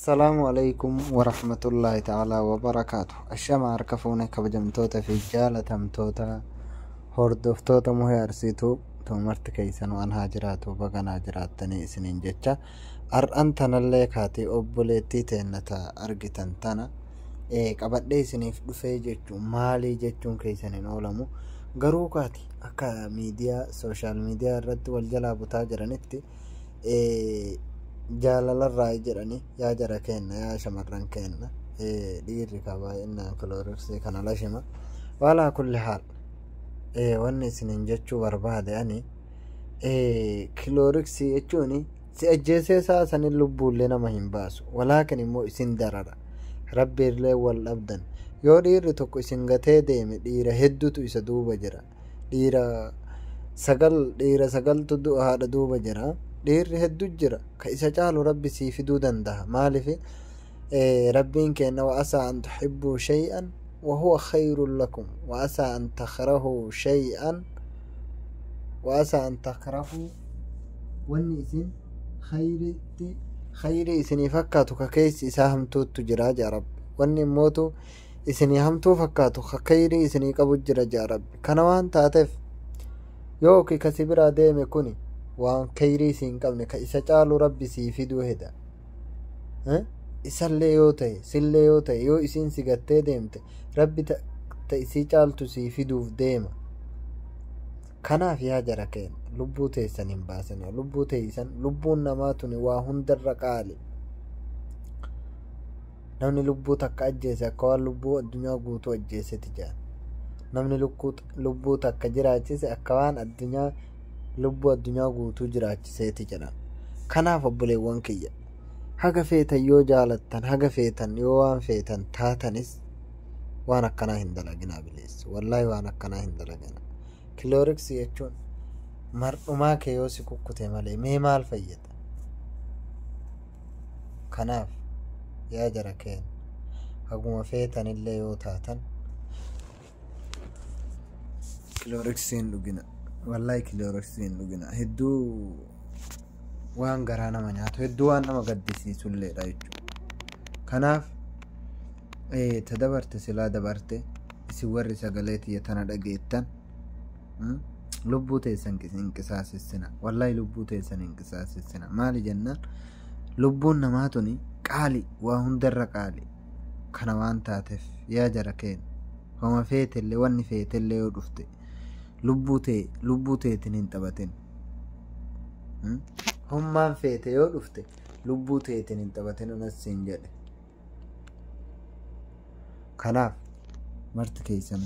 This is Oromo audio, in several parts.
السلام عليكم ورحمة الله تعالى وبركاته. الشمع عركفوني كبجمتوتا في جالة تمتوتا هردفتوتا مهي أرسيتو تومرت كيسان وان هاجراتو بغان هاجرات تني سنين جتشا أنتنا اللي كاتي أبوليتي تينتا أرغتان تانا قبط دي سنيف دفاي جتشو مالي جتشون كيسانين أولمو غرو كاتي أكا ميديا سوشال ميديا الرد والجلاب تاجرانيتي jaalallarraa jedhani yaa jara kenna yaa shamarran kenna dhiirri qabaa innaan kilooriksii kana lashima walaa kulli haal wanni isinin jechuu barbaade ani kilooriksii jechuuni si ajjeesee saa sanin lubbuullee nama hin baasu walaakin immoo isin darara rabbiillee wal dhabdan yoo dhiirri tokko isin gatee deeme dhiira hedduutu isa duuba jira dhiira sagaltu haadha duuba jira dhiirri hedduu jira ka isa caalu rabbi sii fiduu danda'a maaliif rabbiin kenna wa asaa an tuhibbuu shay'an wa huwa khayrun lakum wa asaa an takrahuu shay'an wa asaa an takrahuu wanni isin khayri isinii fakkaatu ka keessi isaa hamtuuttu jira jaa rabbi wanni immootu isinii hamtuu fakkaatu ka khayri isinii qabu jira jaa rabbi kana waan taateef yooki kasi biraa deeme kuni waan khayrii siin qabne ka isa caalu rabbi sii fiduu heda isallee yoo ta'e sillee yoo ta'e yoo isiin si gattee deemte rabbi ta isii caaltu sii fiduuf deema kanaaf yaa jara keen lubbuu teessan hin baasan lubbuu teessan lubbuun namaa tuni waa hundarra qaali namni lubbuu takka ajjeese akka waan lubbuu addunyaa guutuu ajjeeseti jedhan namni lubbuu takka jiraachise akka waan addunyaa lubbuu addunyaa guutuu jiraachiseeti jedhan kanaaf obboleewwan kiyya haga feetan yoo jaalattan haga feetan yoo waan feetan taatanis waan akkanaa hin dalaginaa bileessi wallaahi waan akkanaa hin dalagina kilooriksii jechuun mardhumaa kee yoo si kukkute malee mee maal fayyada kanaaf yaa jara keen haguma feetan illee yoo taatan kilooriksiin dhugina wallahi kilooriksiin dhugina hedduu waan garaa nama nyaatu hedduu waan nama gaddisiisulleedha jechuudha kanaaf tadabarte silaa dabarte isin warri sagalee tiyya tana dhageettan lubbuu teessan hin qisaasessina wallahi lubbuu teessan hin qisaasessina maali jennaan lubbuun namaa tuni qaali waa hundarra qaali kana waan taateef yaa jara keen homa feetellee wanni feetellee yoo dhufte lubbuu teetin hin taphatin hummaan feete yoo dhufte lubbuu teetin hin taphatin unasiin jedhe kanaaf marti keessan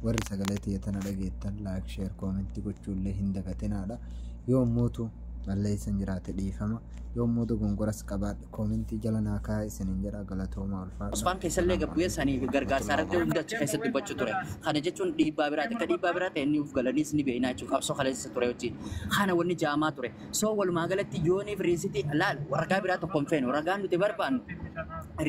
warri sagalee tiyya tana dhageettan laayik sheer koomentii gochuullee hin dagatinaadha yoo mootu malleessan jiraate dhiifama yoo mootu gongoras qabaadhe koomentii jala naa kaa'aa isiniin jedha galatoomaa ulfaadha Usmaan keessallee gabbu'ee sanii gargaarsa irratti hundachi keessatti dubbachuu ture. Kana jechuun dhiibbaa biraati. Akka dhiibbaa biraati inni uf galaniis ni beeknaa jechuudha. Qabsoo kaleessa ture wajjin. Kana wanni jaamaa ture. Soo walumaa galatti yooniif riisitii laal warragaa biraa tokko hin feenu. Ragaan nuti barbaannu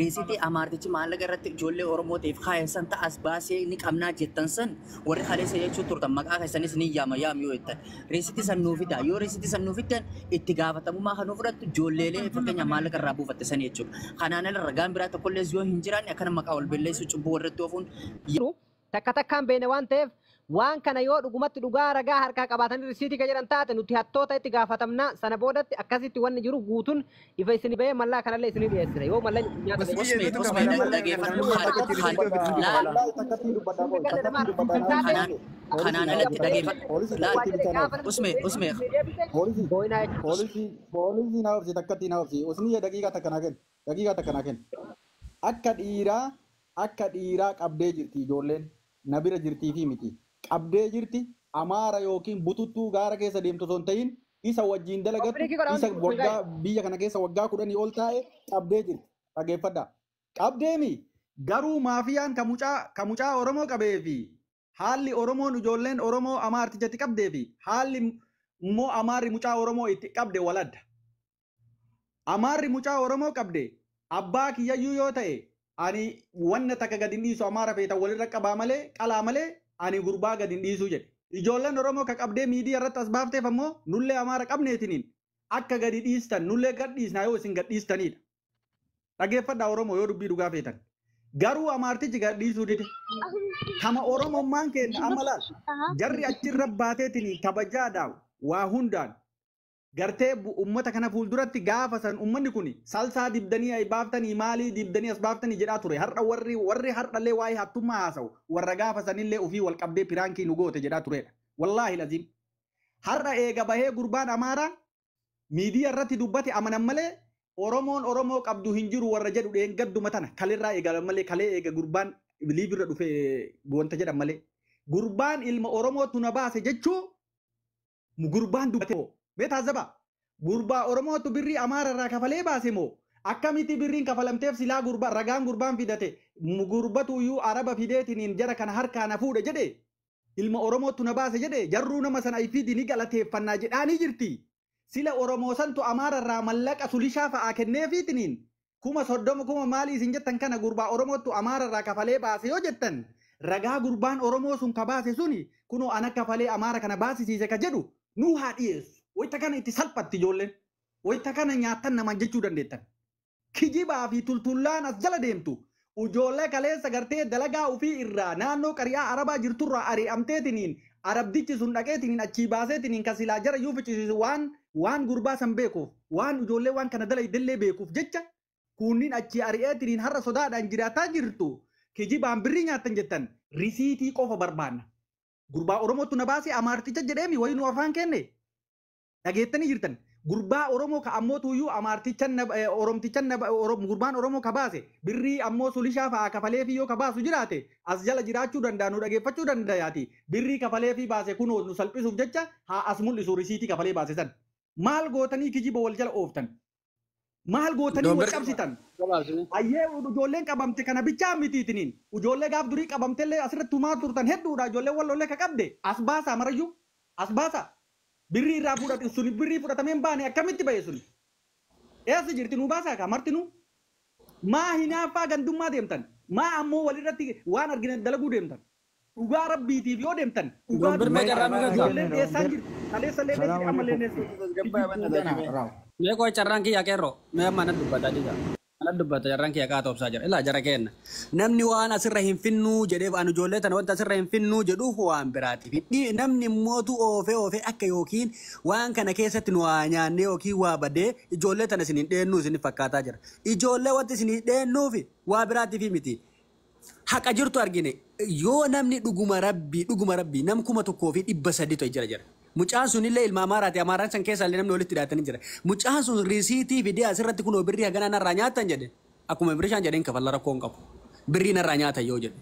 riisitii amaartichi maallaqa irratti ijoollee Oromootiif kaayesan ta'as baasee ni qabnaa jettan san warri kaleessa jechuu turtan maqaa keessanis ni yaama yoo jettan. Riisitii san nuu fidaa. Yoo riisitii san nuu fiddan itti gaafatamummaa kan nuu fudhattu ijoolleelee fakkeenya maallaqa irraa buufatte san jechuudha. Kanaan ala ragaan biraa tokkollee yoo hin jiraanne akkana maqaa wal belleessu cubbuu warratti oofuun takka takkaan beene waan ta'eef waan kana yoo dhugumatti dhugaa ragaa harkaa qabaatanii risiitii ka jedhan taate nuti hattoota itti gaafatamna sana boodatti akkasitti wanni jiru guutuun ifa isin ba'ee mallaa kanallee isin dhiyeessina yoo mallee kanaan alatti dhageeffadhu Poolisiin haawwasi takkatti haawwasi usni daqiiqaa takkanaa kenna akka dhiiraa qabdee jirti ijoolleen na bira jirtii fi miti qabdee jirti amaara yookiin bututtuu gaara keessa deemtu osoo hin ta'in isa wajjin dalagatu isa waggaa biyya kana keessa waggaa 10 ol taa'e qabdee jirti dhageeffadhaa qabdeemi garuu maafiyaan ka mucaa Oromoo qabee fi haalli Oromoon ijoolleen Oromoo amaartichatti qabdee fi haalli immoo amaarri mucaa Oromoo itti qabde waladda amaarri mucaa Oromoo qabde abbaa kiyyayyuu yoo ta'e ani wanna takka gadi dhiisu amaara feeta walirra qabaa malee qalaa malee ani gurbaa gadi dhiisuu jedhe ijoolleen Oromoo ka qabdee miidiyaa irratti as baafteef ammoo nullee amaara qabneetiniin akka gadi dhiistan nullee gad dhiisnaa yoo isin gad dhiistanidha Dhageeffadhaa Oromoo yoo dubbii dhugaa feetan. Garuu amaartichi gadhiisuu dide. Kama Oromummaan keenya amala jarri achirra baateetiin kabajaadhaan waa hundaan gartee ummata kana fuulduratti gaafa san ummanni kun salsaa dibdanii ay baaftanii maalii dibdanii as baaftanii jedhaa ture. Har'a warri har'allee waa'ee hattummaa haasa'u warra gaafa sanillee ofii wal qabdee piraankii nu goote jedhaa turedha. Wallaahi laziim. Har'a eega bahee gurbaan Amaaraa miidiyaa irratti dubbate amanan malee Oromoon Oromoo qabdu hin jiru warra jedhu dheengadduma tana kalirraa eegalan malee kalee eega gurbaan liibirra dhufe wanta jedhan malee. Gurbaan ilma Oromootu na baase jechuu gurbaan dubbate beetaa zaba gurbaa Oromootu birrii Amaararraa kafalee baase moo akkamitti birriin kafalamteef silaa gurbaan ragaan gurbaan fidate gurbatu iyyuu Araba fideetiniin jara kana harkaa na fuudhe jedhe ilma Oromootu na baase jedhe jarruu nama sana ifidi ni galateeffannaa jedhaanii jirti. Sila Oromoo santu Amaararraa mallaqa sulishaa fa'aa kenneefiitiniin kuma soddoma kuma maalii isin jettan kana gurbaa Oromootu Amaararraa kafalee baase yoo jettan ragaa gurbaan Oromoo sun ka baase suni kunoo ana kafalee Amaara kana baasisiise ka jedhu nuu haa dhiyeessu. Wayita kana itti salphatti ijoolleen. Wayita kana nyaattan naman jechuu dandeettan. Kijibaa fi tultullaan as jala deemtu. Ijoollee kaleessa gartee dalagaa ofii irraa naannoo qari'aa Arabaa jirturraa ari'amteetiniin Arabdichi sun dhaqeetiniin achii baaseetiniin kan silaa jara yuu fichisiisu waan gurbaa san beekuuf waan ijoollee waan kana dalaydillee beekuuf jecha kunniin achii ari'eetiniin har'a sodaadhaan jiraataa jirtu. Kijibaan birrii nyaattan jettan risiitii qofa barbaanna. Gurbaa Oromootu na baase Amaarticha jedheemi wayinuu afaan kenne. Dhageettanii jirtan gurbaa Oromoo ka ammoo tuyyuu Amaartichan Oromtichan gurbaan Oromoo ka baase birrii ammoo sulishaa fa'aa kafalee fi yoo ka baasu jiraate as jala jiraachuu danda'a nu dhageeffachuu dandayaati birrii kafalee fi baase kunoo nu salphisuuf jecha haa as mul'isu risiitii kafalee baase san maal gootanii kijiba wal jala ooftan maal gootanii wal qabsitan ayyee ijoolleen qabamte kana bichaa mitiitiniin ijoollee gaaf durii qabamtellee asirratti humaa turtan hedduudha ijoollee wallollee ka qabde as baasaa marayyuu as baasaa. Birrii irraa fudhate suni birrii fudhatameen baane akkamitti bahe suni? Eessa jirti nu baasaa ka martinu? Maa hinaaffaa gandummaa deemtan? Maa ammoo walirratti waan argine dalaguu deemtan? Dhugaa rabbiitiif yoo deemtan dhugaa ijoolleen eessaan jirti? Kaleessa lee dheessi ammallee neessu. Mee koo carraan kiyya qeerroo mee amma na dubbataa jira. Ana dubbata jarran kiyya kaa toobsaa jira. Ilaa jara kenna. Namni waan asirra hin finnuu jedheef anu ijoollee tana wanta asirra hin finnuu jedhuuf waan biraatiif. Namni mootu oofee akka yookiin waan kana keessatti nu waa nyaannee yookiin waa badee ijoollee tana isin hin dheennuu isin fakkaataa jira. Ijoollee wanti isin hin dheennuufi waa biraatiif miti. Haqa jirtu argine yoo namni dhuguma rabbii nam 1,300 jira. Mucaan sunillee ilma Amaaraati. Amaaraan san keessa illee namni walitti hidhatanii jira. Mucaan sun risiitii fidee asirratti kunoo birrii hagana narraa nyaatan jedhe. Akkuma birishaan jedheen kafalla rakkoo hin qabu. Birrii narraa nyaatan yoo jedhe.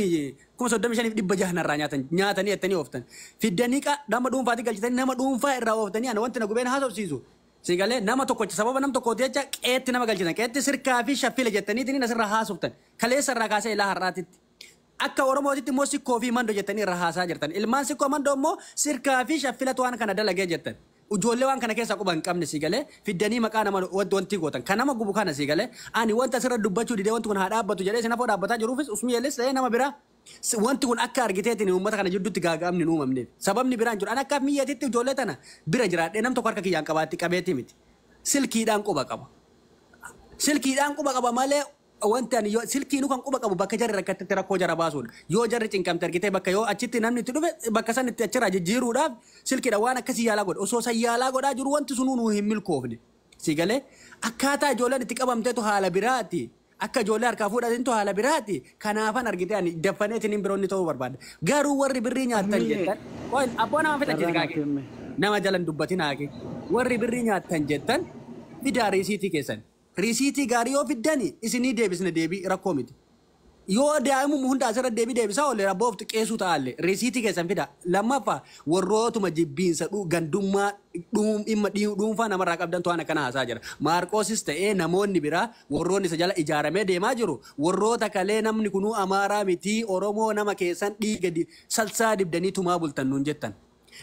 35,600 narraa nyaatanii ettanii ooftan. Fiddanii nama dhuunfaatti galchitanii nama dhuunfaa irraa ooftanii ana wanti na gubeen haasofsiisu. Sigalee nama tokkocha sababa nam tokkooti jecha qeetti nama galchitan. Qeetti sirkaa fi shaffile jettaniitiin asirra haasoftan. Kaleessa irraa kaasee ilaa har'aatitti. Akka Oromootitti immoo sikkoo fi mandoo jettanii irra haasaa jirtan. Ilmaan sikkoo mandoo immoo sirkaa fi shaffilatu waan kana dalagee jettan. Ijoollee waan kana keessa quba hin qabne sigalee fiddanii maqaa nama wanti gootan. Kan nama gubu kana sigalee ani wanta asirra dubbachuu didee wanti kun haa dhaabbatu jedhee isin afoo dhaabbataa jiruufis usmiyeellis ta'ee nama biraa. Wanti kun akka argiteetiin uummata kana jidduutti gaaga'amni nu uumamneef. Sababni biraan jiru. Ani akka miyyatitti ijoollee tana bira jiraadhee nam tokko harka kiyyaan qabeetti miti. Silkiidhaan quba qaba. Silkiidhaan quba qaba malee wanti ani silkiinu kan quba qabu bakka jarri rakkatti rakkoo jara baasuudha. Yoo jarri cinqamte argitee bakka yoo achitti namni itti dhufe bakka san itti achirraa jijjiiruudhaaf silkiidha waan akkasii yaalaa godha. Osoo san yaalaa godhaa jiru wanti sunuu nu hin milkoofne. Sigalee akkaataa ijoolleen itti qabamteetu haala biraati. Akka ijoollee harkaa fuudhatintu haala biraati. Kanaafan argitee ani daffaneetiin hin biroonni ta'uu barbaada. Garuu warri birrii nyaattan jettan abboo nama fedha jetti kaake. Nama jalan dubbatin haake. Warri birrii nyaattan jettan fidaa riisiitii keessan. Risiitii gaarii yoo fiddani isinii deebisne deebii rakkoo miti. Yoo daa'imu hunda asirra deebisaa oolle rabbooftu qeesuu ta'alle risiitii keessan fida. Lammaffaa warrootuma jibbiinsa gandummaa dhimma dhuunfaa namarraa qabdan to'an akkana haasaa jira. Maarqoosis ta'ee namoonni biraa warroonni isa jala ijaaramee deemaa jiru. Warroota kalee namni kunuu Amaaraa miti Oromoo nama keessan dhiiga salsaa dibdanii tumaa bultan nuun jettan.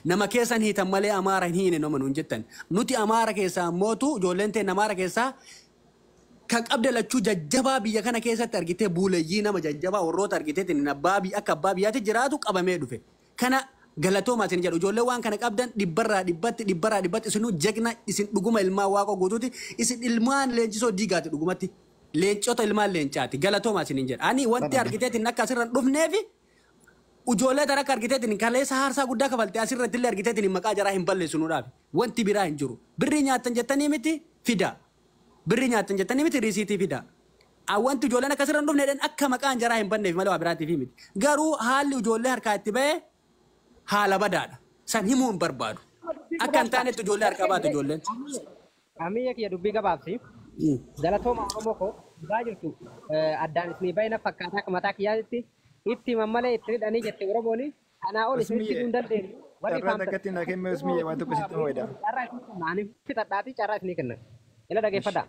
Nama keessan hiitan malee Amaara hin hiine nama nuun jettan. Nuti Amaara keessaa mootu ijoolleen ta'e Amaara keessaa kan qabda lachuu jajjabaa biyya kana keessatti argitee buuleyyii nama jajjabaa warroota argiteetiin akka abbaa biyyaatti jiraatu qabamee dhufe. Kana galatoomaa isin jedhu ijoollee waan kana qabdan dhibbarraa dhibbatti isinuu jagna isin dhuguma ilmaan waaqa guutuuti isin ilmaan leencisoo diigaati dhugumatti leencota ilmaan leencaati galatoomaa isin jedha ani wanti argiteetiin akka asirra dhufneefi ijoollee tan akka argiteetiin kaleessa haarsaa guddaa kafaltee asirratti illee argiteetiin maqaa jaraa hin balleessinuudhaaf wanti biraa hin jiru birrii nyaattan jettanii miti fida birrii nyaattan jettanii miti riisiitii fida. Wanti ijoolleen akkasirra hin dhufneedhaan akka maqaan jaraa hin banneef malee waa biraatiif miti. Garuu haalli ijoollee harkaa itti ba'e haala badaadha. San himuu hin barbaadu. Akka hin taanetti ijoollee harkaa baatu ijoolleen. Ammayya kiyya dubbii gabaabsi. Galatooma Oromoo koo dhugaa jirtu addaan isinii baay'ina fakkaataa akka mataa kiyyaatti itti mammalee itti hidhanii jette Oromooni. Kanaa ol isinitti hidhuu hin dandeenyu. Warri faamtatti na kennuu ismii waan tokko sitti ho'edha. Carraa isin kennaaniif fixadhaatii carraa isinii kenna. Ila dhageeffadhaa.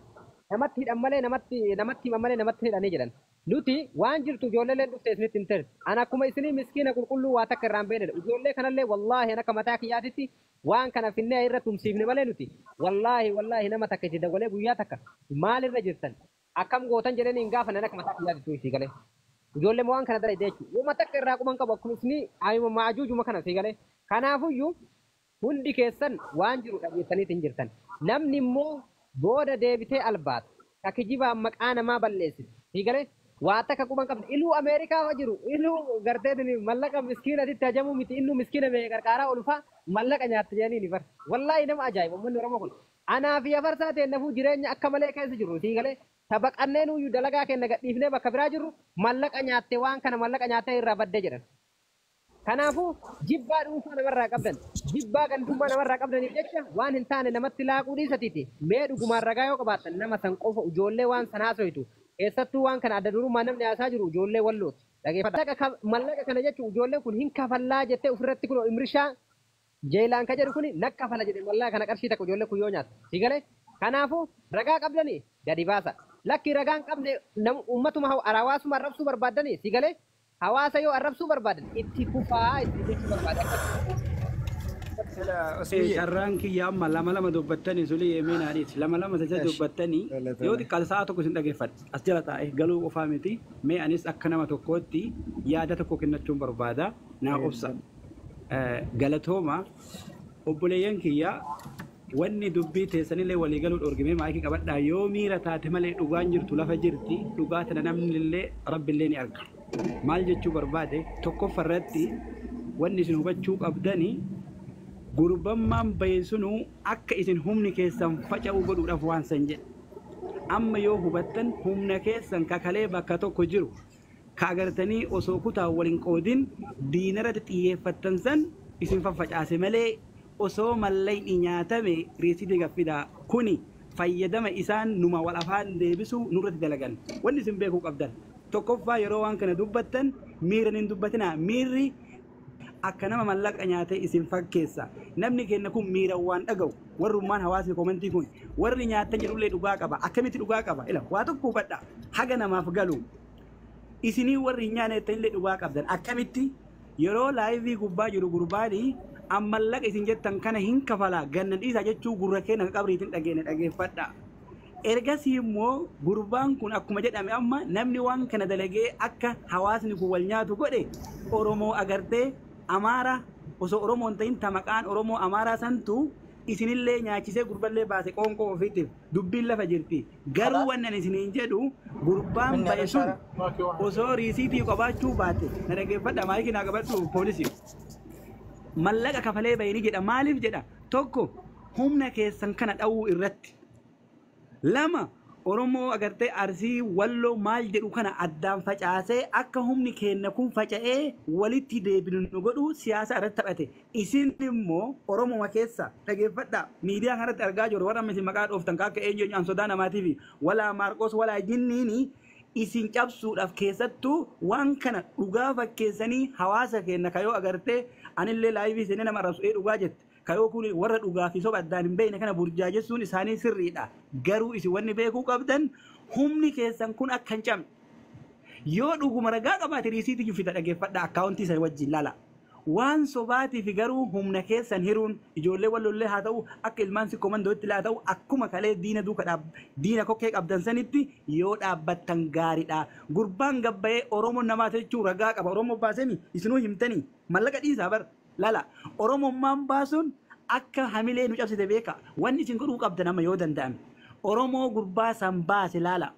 Namatti hidhan malee namatti himan malee namatti hidhanii jedhan. Nuti waan jirtu ijoollee dhufte isinitti hin ta'e. Ana akkuma isinii miskiina qulqulluu waa takka irraan beedha. Ijoollee kanallee wallaahi akka mataa kiyyaatitti waan kana finnee irra tumsiifne malee nuti. Wallaahi nama takka itti dabalee guyyaa takka maalirra jirtan akkam gootan jedhanii hin gaafanne akka mataa kiyyaatitti isii galee. Ijoollee waan kana dara jechuudha. Wama takka irraa quban qabu akkuma isinii ayuma maajuujuma kana isii galee. Kanaafuyyuu hundi keessan waan jiru dhageessaniitti hin jirtan. Namni immoo booda deebitee albaata. Kakijibaa maqaa namaa balleessite. Higalee waa takka quban qabne iluu Ameerikaa jiru iluu garteetiin mallaqa miskiinatitti hajamu miti innu miskiina bee qarqaaraa olfaa mallaqa nyaatte jedhanii ni bar. Wallaahi nama ajaa'iba uummanni Oromoo kun. Anaa fi afarsaa ta'e nafuu jireenya akka malee keessa jirru. Higalee tabaqannee nuyyuu dalagaa kenna gadhiifnee bakka biraa jirru mallaqa nyaatte waan kana mallaqa nyaatte irraa baddee jedhan. Kanaafuu jibbaa dhuunfaa namarraa qabdan jibbaa gandummaa namarraa qabdaniif jecha waan hin taane namatti laaquu dhiisatiiti mee dhugumaan ragaa yoo qabaatan nama san qofa ijoollee waan san haasoitu keessattuu waan kana adda durummaa namni haasaa jiru ijoollee wallooti dhageeffadha mallaqa kana jechuun ijoolleen kun hin kafallaa jettee ofirratti kun imrishaa jeelaan ka jedhu kun nakkafala jedhe mallaqa kana qarshii takka ijoollee kun yoo nyaata sigalee kanaafuu ragaa qabdanii gadi baasa lakki ragaan qabne uummatuma hawaasuma arrabsuu barbaaddanii sigalee hawaasa yoo arrabsuu barbaadan itti kufaa itti jechuu barbaadan. Sharraan kiyya amma lama dubbattanii sulii yeemeenaadhiis lama tajaajila dubbattanii yoo xiqqaate sa'a tokko isin dhageeffadha as jala taa'e galuu qofaa miti mee anis akka nama tokkootti yaada tokko kennachuun barbaada naa obsa galatooma obboleeyyan kiyya wanni dubbii teessanillee walii galuu dhorgimee maayikii qabadhaa yoo miira taate malee dhugaan jirtu lafa jirti dhugaa tana namnillee rabbillee ni arga. Maal jechuu barbaade tokkoffaa irratti wanni isin hubachuu qabdanii gurbammaan bahe sunuu akka isin humni keessan faca'uu godhuudhaaf waan san jedhe. Amma yoo hubattan humna keessan kakalee bakka tokko jiru ka agartanii osoo kutaa waliin qoodin diinarratti xiyyeeffattan san isin faffacaase malee osoo mallayni nyaatame riisitii gaffidaa kuni fayyadama isaan numa wal afaan deebisuu nurratti dalagan. Wanni isin beekuu qabdan. Tokkoffaa yeroo waan kana dubbattan miira hin dubbatinaa miirri akka nama mallaqa nyaatee isin fakkeessa namni keenya kun miira waan dhaga'u warrummaan hawaasni komantii kun warri nyaatan jedhullee dhugaa qaba akkamitti dhugaa qaba ila waa tokko hubadha haga namaaf galu isinii warri hin nyaanneettanillee dhugaa qabdan akkamitti yeroo laayivii gubbaa jiru gurbaanii ammallaqa isin jettan kana hin kafalaa gannan dhiisaa jechuu gurra keenya qabriitiin dhageeffadha. Ergasii immoo gurbaan kun akkuma jedhame amma namni waan kana dalagee akka hawaasni kun wal nyaatu godhe Oromoo agartee Amaara osoo Oromoon ta'in tamaqaan Oromoo Amaaraa santu isinillee nyaachisee gurballee baase qoonqoo ofiitiif dubbiin lafa jirti. Garuu wannan isiniin jedhu gurbaan bahe sun osoo riisiitii qabaachuu baate na dhageeffadha maayikii naa qabadhu poolisii. Mallaqa kafalee bahini jedha maaliif jedha tokko humna keessan kana dhawuu irratti. Lama Oromoo agartee Arsii Walloo maal jedhu kana addaan facaasee akka humni keenya kun faca'ee walitti deebinu nu godhu siyaasa irratti taphate. Isin immoo Oromoo keessa dhageeffadha miidiyaa kanatti argaa jiru warra isin maqaa dhooftan akka eenyu an sodaa namaatiif walaa Maarqos walaa jinniini isin cabsuudhaaf keessattuu waan kana dhugaa fakkeessanii hawaasa keenya kayoo agartee anillee laayivii isin nama arrabsu dhugaa jette. Kayoo kun warra dhugaa fi soba addaan hin beekne kana burjaajessuun isaanii sirriidha. Garuu isin wanni beekuu qabdan humni keessan kun akka hin cabne. Yoo dhuguma ragaa qabaate riisiitii fida dhageeffadha akkaawuntii isa wajjin lala. Waan sobaatii fi garuu humna keessan hiruun ijoollee wallollee haa ta'u akka ilmaan si komandootti haa ta'u akkuma kalee diina duuka diina kokkee qabdan sanitti yoo dhaabbattan gaariidha. Gurbaan gabbayee Oromoo namaa jechuun ragaa qaba Oromoo baasemi isinuu himtanii mallaqa dhiisaa bar. Lala Oromummaan baasuun akka hamilee nu cabsite beeka. Wanni isin godhuu qabdan amma yoo danda'ame. Oromoo gurbaa san baase laala.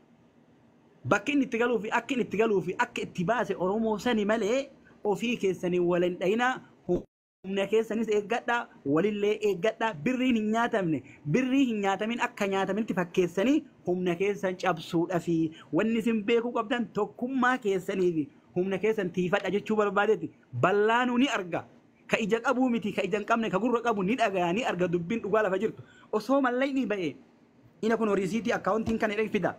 Bakki inni itti galuu fi akka inni itti galuu fi akka itti baase Oromoo sani malee ofii keessanii waliin dhayinaa humna keessanis eeggadha walillee eeggadha birriin hin nyaatamne birrii hin nyaatamin akka nyaatamitti fakkeessanii humna keessan cabsuudha fi wanni isin beekuu qabdan tokkummaa keessanii fi humna keessan tiifadha jechuu barbaadetti ballaanuu ni arga. Ka ija qabuu miti ka ija hin qabne ka gurra qabu ni dhagaa ni arga dubbiin dhugaa lafa jirtu osoo mallayni ba'e ina kun horiisiitii akkaawuntiin kana fida.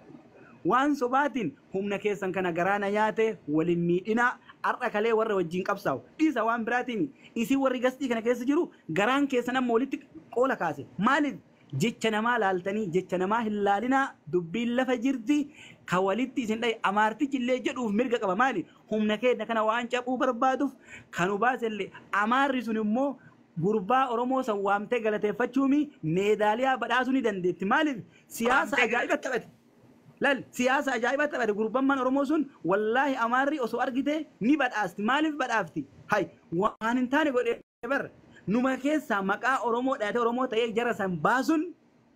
Waan sobaatiin humna keessan kana garaana nyaate waliin miidhina har'a kalee warra wajjin qabsaa'u dhiisa waan biraatiin isii warri gastii kana keessa jiru garaan keessan amma walitti qoola kaase maaliif jecha namaa laaltanii jecha namaa hin laalinaa dubbiin lafa jirti ka walitti isin dhaye amaartichi illee jedhuuf mirga qaba maali humna keenya kana waan cabuu barbaaduuf kanu baasellee amaarri sun immoo gurbaa Oromoo san waamtee galateeffachuumi meedaaliyaa badhaasuu ni dandeetti maaliif siyaasa ajaa'iba taphate. Lal siyaasa ajaa'iba taphate gurbamman Oromoo sun wallaahi amaarri osoo argite ni badhaasti maaliif badhaafti hay waan hin taane godhee bar numa keessaa maqaa Oromoo dhaate Oromoo ta'ee jara san baasuun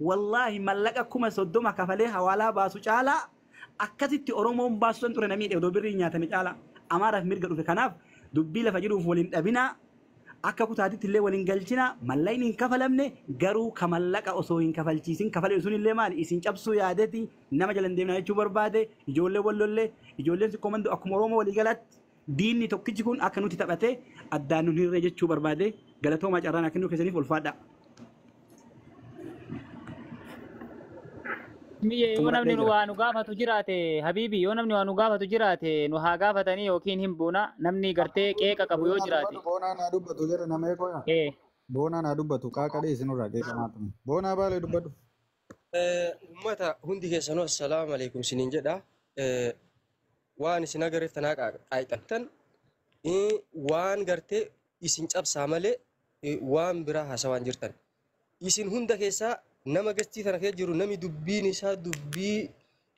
wallaahi mallaqa 30,000 kafalee hawaalaa baasu caalaa akkasitti Oromoon baasu san ture namii dheedoo birrii nyaatame caalaa amaaraaf mirga dhufe kanaaf dubbii lafa jiruuf waliin dhabinaa akka kutaatitti illee waliin galchina mallayni hin kafalamne garuu ka mallaqa osoo hin kafalchiisin kafalee sun illee maali isin cabsuu yaadeti nama jalan deemna jechuu barbaade ijoollee wallollee ijoolleen si komando akkuma Oromoo walii galatti diinni tokkichi kun akka nuti taphate addaan nun hirree jechuu barbaade galatooma carraan akka nu keessaniif ulfaadha. Yoo namni waa nu gaafatu jiraate Habibi yoo namni waa nu gaafatu jiraate nu haa gaafatanii yookiin hin buuna namni gartee qeeqa qabu yoo jiraate. Boonaa naa dubbatu jedha nama eekoo yaa. Boonaa naa dubbatu qaaqadhee isinurraa qeeqa naatu. Boonaa baalee dubbadhu. Uummata hundi keessanuu assalaamu alaikum siniin jedha. Waan isin agarreef tanaa qaayxattan waan gartee isin cabsaa malee waan biraa haasawaan jirtan. Isin hunda keessaa nama gastii kana keessa jiru nami dubbiin isaa dubbii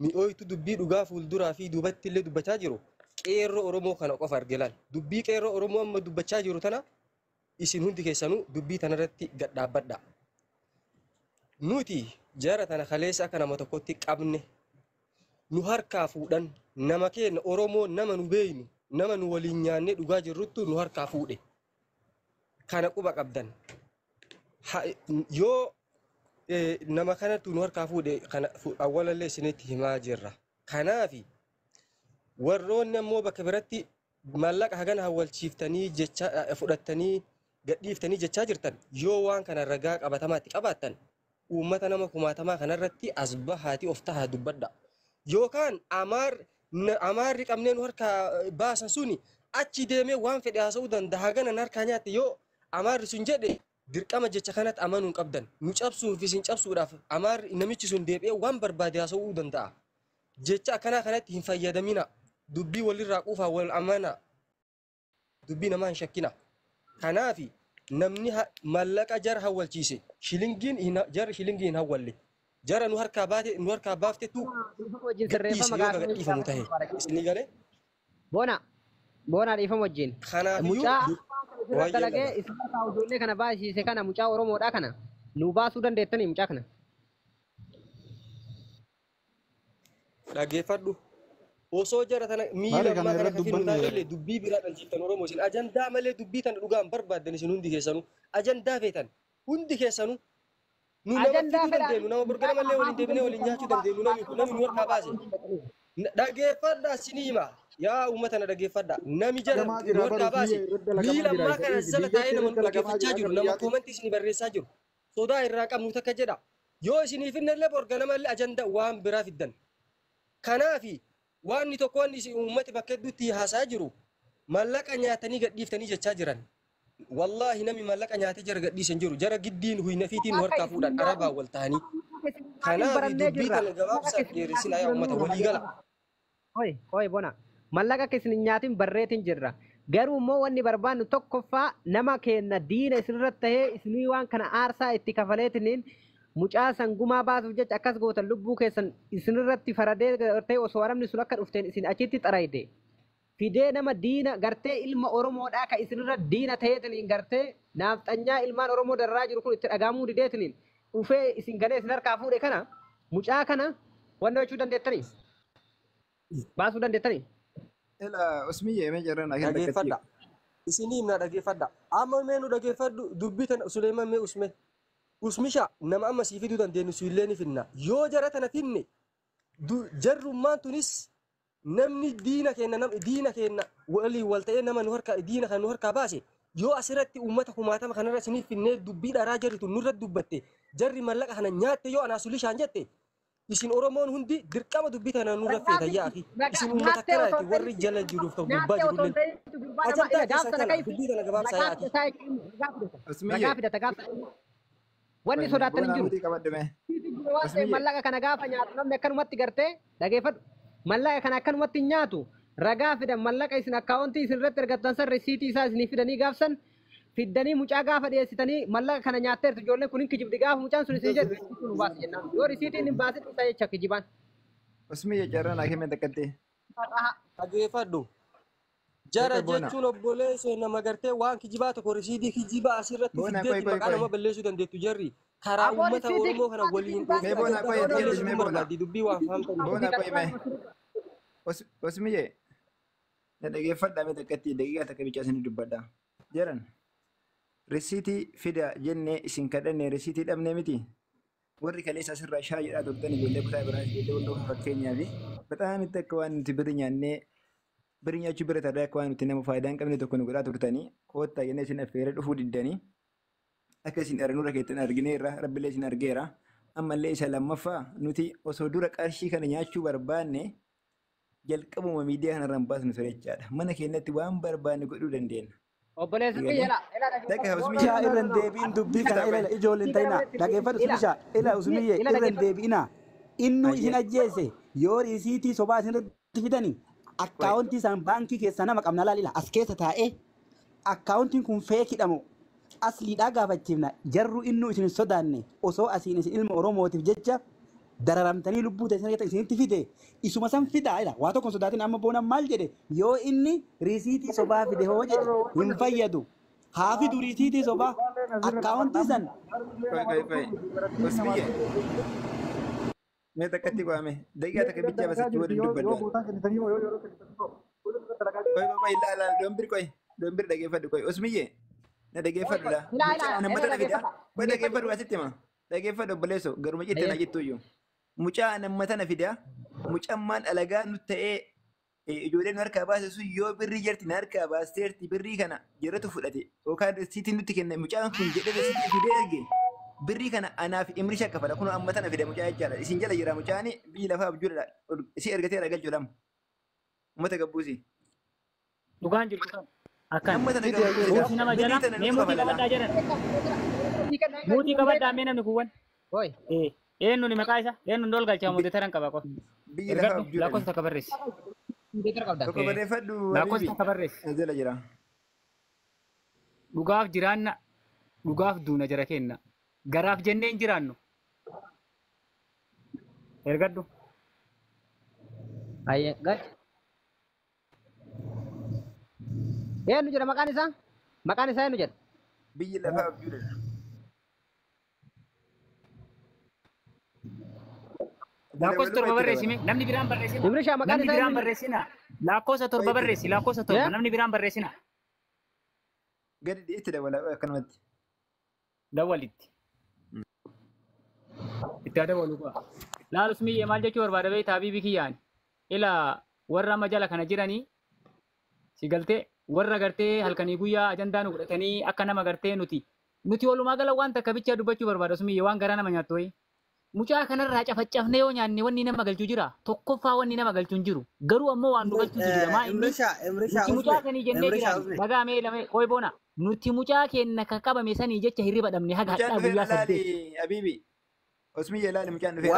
mi'ooytu dubbii dhugaa fuulduraa fi duubatti illee dubbachaa jiru qeerroo Oromoo kana qofa arge laal dubbii qeerroo Oromoo amma dubbachaa jiru tana isin hundi keessanuu dubbii tanarratti gadhaabbadha. Nuti jara tana kaleessa akka nama tokkotti qabne nu harkaa fuudhan nama keenya Oromoo nama nu beeynu nama nu waliin nyaannee dhugaa jirruttu nu harkaa fuudhe kana quba qabdan yoo nama kanatu nu harkaa fuudhe kana awwalallee isinitti himaa jirra. Kanaafi warroonni ammoo bakka biratti mallaqa hagana hawwalchiiftanii jecha fudhattanii gadhiiftanii jechaa jirtan yoo waan kana ragaa qabatamaatti qabaattan uummata nama kumaatamaa kanarratti as bahaati of tahaa dubbadha. Yookaan amaarri qabnee nu harkaa baasan suni achi deemee waan fedhe haasa'uu danda'a hagana harkaa nyaatte yoo amaarri sun jedhe dirqama jecha kanatti amanuu qabdan nu cabsuuf isin cabsuudhaaf amaarri namichi sun deebi'ee waan barbaade haasa'uu danda'a. Jecha akkanaa kanatti hin fayyadamina dubbii walirraa quufaa wal amana dubbii namaa hin shakkina. Kanaafi namni mallaqa jara hawwalchiise shilingiin jara shilingii hin hawwalle jara nu harkaa baaftetu gadhiise yoo gadhiifamu tahe isin galee. Boona dhiifama wajjin. Mucaa dalagee isaan taa'u ijoollee kana baasiise kana mucaa Oromoodhaa kana nu baasuu dandeettanii mucaa kana. Dhaggeeffadhu. Osoo jara tana miila ammaa kana kan finnu taa'ellee dubbii biraa dhalchiiftan Oromoo isin ajandaa malee dubbii tana dhugaan barbaaddan isin hundi keessanuu ajandaa feetan hundi keessanuu nu nama fiduu dandeenyu nama burgana malee waliin deebinee waliin nyaachuu dandeenyu namni nu harkaa baase. Dhaggeeffadhaa sinima yaa uummata na dhaggeeffadhaa nami jara nu harkaa baase miila ammaa kana jala taa'ee nama nu dhaggeeffachaa jiru nama koomantii isin barreessaa jiru sodaa irraa qabnu takka jedha yoo isiniif illee burgana malee ajandaa waan biraa fiddan. Kanaafi waan ni tokko wanni uummati bakka hedduutti haasaa jiru mallaqa nyaatanii gadhiiftanii jechaa jiran. Wallahi nami mallaqa nyaatee jara gadhiisan jiru jara giddiin huyna fiitiin nu harkaa fuudhan arabaa wal ta'anii. Kanaaf dubbii kana gabaabsaaf dheeressinaa yaa uummata walii gala. Hoy bona mallaqa akka isin nyaatiin barreetiin jirra. Garuu immoo wanni barbaannu tokkoffaa nama kenna diina isinirratti tahee isinii waan kana aarsaa itti kafaleetiniin mucaa sangumaa baasuuf jecha akkas gootan lubbuu keessan isinirratti faradee ta'e osoo arabni sun akka dhufteen isin achitti xarayde. fidee nama diina gartee ilma Oromoodhaa ka isinirra diina ta'eetiniin gartee naafxanyaa ilmaan Oromoo darraa jiru kun itti dhagaamuu dideetiniin dhufee isin ganee isin harkaa fuudhe kana mucaa kana wanna jechuu dandeettanii baasuu dandeettanii. Ela usmiyye mee jarran akan Dhageeffadha. Isinii himna dhageeffadha. Amma mee nu dhageeffadhu dubbii tana Suleeman mee usme. Usmisha nama amma sii fiduu dandeenyu siillee ni finna. Yoo jara tana finne jarrummaan tunis namni diina kenna waliin wal ta'ee nama nu harkaa diina kan nu harkaa baase yoo asirratti uummata kumaatama kanarra isiniif finnee dubbii dharaa jarritu nurra dubbatte jarri mallaqa kana nyaatte yoo anaa sulishaan jette isin Oromoon hundi dirqama dubbii tana nurra feetayyaa fi isin uummata akkanaati warri jala jiruuf ta'u gubbaa jirullee. Ajandaa keessa kana dubbii tana gabaabsaa yaati. Wanni sodaatan hin jiru. Mallaqa kana gaafa nyaatu namni akkanumatti gartee dhageeffadhu. Mallaqa kana akkanumatti nyaatu ragaa fidan mallaqa isin akkaawuntii isin irratti ergattan san risiitii isaa isinii fidanii gaafsan fiddanii mucaa gaafa dhiyeessitanii mallaqa kana nyaatteertu ijoolleen kun hin kijibdi gaafa mucaan sun isin jedhu risiitii nu baasi jennaan. Yoo risiitiin hin baasin isa jecha kijibaan. Usmiyye jarran akimee takkatti. Dhageeffadhu. Jara jechuun obboleessoo nama gartee waan kijibaa tokko risiidii kijibaa asirratti fiddeetti maqaa nama balleessuu dandeettu jarri. Karaa uummata Oromoo kana waliin dubbii waan fahamtan. Usmiyye na dhageeffadhaa mee takkatti daqiiqaa takka bichaa isin dubbadha. Jaran risiitii fida jennee isin kadhanne risiitii dhabnee miti. Warri kaleessa asirraa shaayidhaa turtan ijoollee kutaa biraa ijoollee walloo fakkeenyaaf bexaam itti akka waan nuti birri nyaannee birri nyaachuu bira tarree akka waan nuti nama faayidaa hin qabne tokko nu godhaa turtanii koottaa jennee isin affeeree dhufuu diddanii akka isin dharanurra keessan argineerra rabbilee isin argeera. Ammallee isa lammaffaa nuti osoo dura qarshii kana nyaachuu barbaanne jalqabuma miidiyaa kanarraan baasnu sodachaadha. Mana keenyatti waan barbaanne godhuu dandeenya. Obboleessi biyya Usmiyyaa irraan deebiin dubbii kana ila ijoolleen ta'ina dhageeffatu Usmiyyaa ila Usmiyyee irraan deebiina innu isin ajjeese yoo risiitii sobaa isinirratti fidanii akkaawuntii isaan baankii keessa nama qabna laalila as keessa taa'ee akkaawuntiin kun feekidhamu asliidhaa gaafachiifna jarru innu isin sodaanne osoo asiin isin ilma Oromootiif jecha dararamtanii lubbuu ta'e isinitti fide isuma san fidaa ila waa tokko sodaatin amma boona maal jedhe yoo inni risiitii sobaa fide hoo jedhe hin fayyadu haa fidu risiitii sobaa akkaawuntii san Usmiyye mee takkatti qaame daqiiqaa takka bichaa basachuu waliin dubbadha. Qoy ilaala doombir dhageeffadhu qoy Usmiyye na dhageeffadhu la mucaa nammata na fida qoy dhageeffadhu asitti hima dhageeffadhu obboleessoo garuma jettee na jettu iyyuu mucaa nammata na fida mucammaan alagaa nu ta'ee ijoolleen nu harkaa baase sun yoo birrii jarti na harkaa baasteerti birrii kana jiratu fudhate yookaan risiitiin nutti kenne mucaan kun jedhee risiitii fidee erge birrii kana anaaf imri shakka fada kun amma tana fide mucaa jechaadha isin jala jira mucaani biyyi lafaa abjuudha si ergateera galchuudhaam uummata gabbuusi. Dhugaan jirtu kan akkan muutii nama jala mee muutii qabadhaa jedhan muutii qabadhaa mee namni kuwwan eenyuun maqaa isa eenyuun dool galchaa muutii taran qaba qofa biyyi lafaa abjuudha lakkoofsa takka barreessi tokko barreeffadhu lakkoofsa takka barreessi jala jira dhugaaf jiraanna dhugaaf duuna jara kenna garaaf jennee hin jiraannu ergadhu. Ayyee gad. Eenyu jedha maqaan isaa? Maqaan isaa eenyu jedha? biyyi lafaa abjuudha. Lakkoofsa torba barreessime namni biraan barreessina. Imrishaa maqaan Namni isaa biraan eenyu? barreessina. Lakkoofsa torba barreessi lakkoofsa torba namni biraan barreessina. Gadi dhiyeetti dabala akkanumatti. Dawwalitti. Itti dabalu qaba. Laalus miyyee maal jechuu barbaada beektaa biibii kiyyaan. Ila warra amma jala kana jiranii si galtee warra gartee halkanii guyyaa ajandaa nu godhatanii akka nama gartee nuti walumaa gala waan takka bichaa dubbachuu barbaada miyyee waan garaa nama nyaattu wayii. Mucaa kanarraa cafacafnee yoo nyaanne wanni nama galchuu jira tokkoffaa wanni nama galchuu hin jiru garuu ammoo waan nu galchuutu jira maa inni nuti mucaa kanii jennee jiraan dhagaa mee lamee qoy boona nuti mucaa kenna kan qabame sanii jecha hirriba dhabne haga hadhaa guyyaa saddeet. Abiibi Usmiyye ilaali mucaan dhufee.